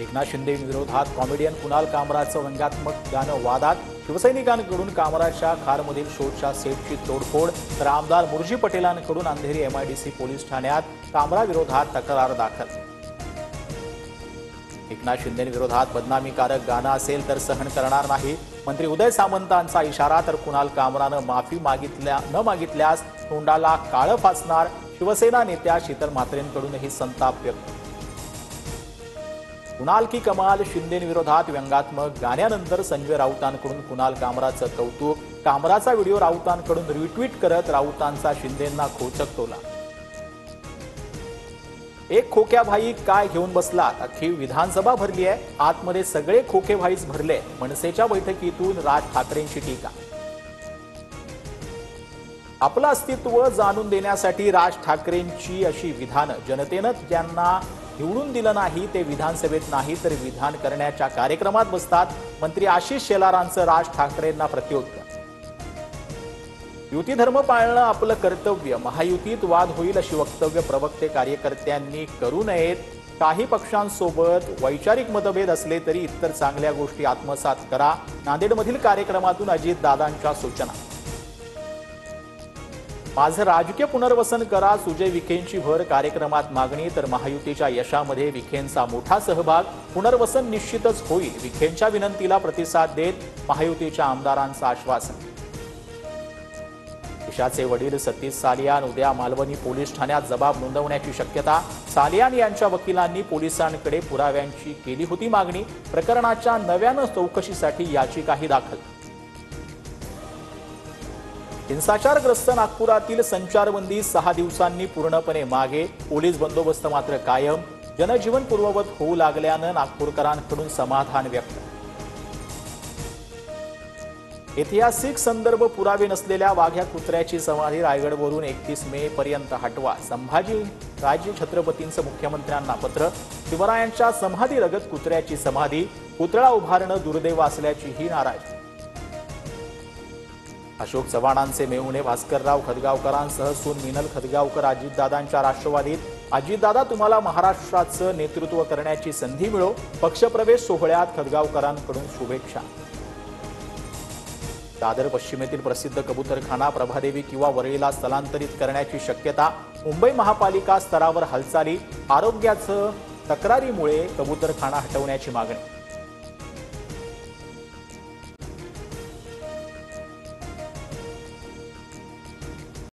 एकनाथ शिंदे विरोधात कॉमेडियन कुणाल कामराचं व्यंग्यात्मक गाणं वादात। शिवसैनिकांकडून कामराच्या कारमधील शोच्या सेटची तोडफोड तर आमदार मुर्जी पटेलांकडून अंधेरी MIDC पोलीस ठाण्यात कामराविरोधात तक्रार दाखल। एकनाथ शिंदेविरोधात बदनामीकारक गाणं असेल तर सहन करणार नाही, मंत्री उदय सामंतांचा इशारा। तर कुणाल कामरानं माफी न मागितल्यास तोंडाला काळं फासणार, शिवसेना नेत्या शीतल म्हात्रेंकडूनही संताप व्यक्त। कुणाल की कमाल, शिंदेविरोधात व्यंग्यात्मक गाण्यानंतर संजय राऊतांकडून कुणाल कामराचं कौतुक। कामराचा व्हिडिओ राऊतांकडून रिट्विट करत राऊतांचा शिंदेंना खोचक टोला। एक खोक्या भाई काय घेऊन बसलात, अख्खी विधानसभा भरली आहे, आतमध्ये सगळे खोके भाईच भरले। मनसेच्या बैठकीतून राज ठाकरेंची टीका। आपलं अस्तित्व जाणून देण्यासाठी राज ठाकरेंची अशी विधानं। जनतेनं ज्यांना निवडून दिलं नाही ते विधानसभेत नाही तर विधान करण्याच्या कार्यक्रमात बसतात। मंत्री आशिष शेलारांचं राज ठाकरेंना प्रत्युत्तर। युती धर्म पाळणं आपलं कर्तव्य, महायुतीत वाद होईल अशी वक्तव्य प्रवक्ते कार्यकर्त्यांनी करू नयेत। काही पक्षांसोबत वैचारिक मतभेद असले तरी इतर चांगल्या गोष्टी आत्मसात करा। नांदेडमधील कार्यक्रमातून अजितदादांच्या सूचना। माझं राजकीय पुनर्वसन करा, सुजय विखेंची भर कार्यक्रमात मागणी। तर महायुतीच्या यशामध्ये विखेंचा मोठा सहभाग, पुनर्वसन निश्चितच होईल, विखेंच्या विनंतीला प्रतिसाद देत महायुतीच्या आमदारांचं आश्वासन। ईशाचे वडील सतीश सालियान उद्या मालवणी पोलीस ठाण्यात जबाब नोंदवण्याची शक्यता। सालियान यांच्या वकिलांनी पोलिसांकडे पुराव्यांची केली होती मागणी। प्रकरणाच्या नव्यानं चौकशीसाठी याचिकाही दाखल। हिंसाचारग्रस्त नागपुरातील संचारबंदी 6 दिवसांनी पूर्णपणे मागे, पोलीस बंदोबस्त मात्र कायम। जनजीवन पूर्ववत होऊ लागल्यानं नागपूरकरांकडून समाधान व्यक्त। ऐतिहासिक संदर्भ पुरावे नसलेल्या वाघ्या कुत्र्याची समाधी रायगडवरून 31 मे पर्यंत हटवा। संभाजी राजे छत्रपतींचं मुख्यमंत्र्यांना पत्र। शिवरायांच्या समाधीलगत कुत्र्याची समाधी, पुतळा उभारणं दुर्दैव असल्याचीही नाराजी। अशोक चव्हाणांचे मेहुणे भास्करराव खदगावकरांसह सून मिनल खदगावकर अजितदादांच्या राष्ट्रवादीत। अजितदादा तुम्हाला महाराष्ट्राचं नेतृत्व करण्याची संधी मिळो, पक्षप्रवेश सोहळ्यात खदगावकरांकडून शुभेच्छा। दादर पश्चिमेतील प्रसिद्ध कबूतरखाना प्रभादेवी किंवा वरळीला स्थलांतरित करण्याची शक्यता। मुंबई महापालिका स्तरावर हालचाली, आरोग्याचं तक्रारीमुळे कबूतरखाना हटवण्याची मागणी।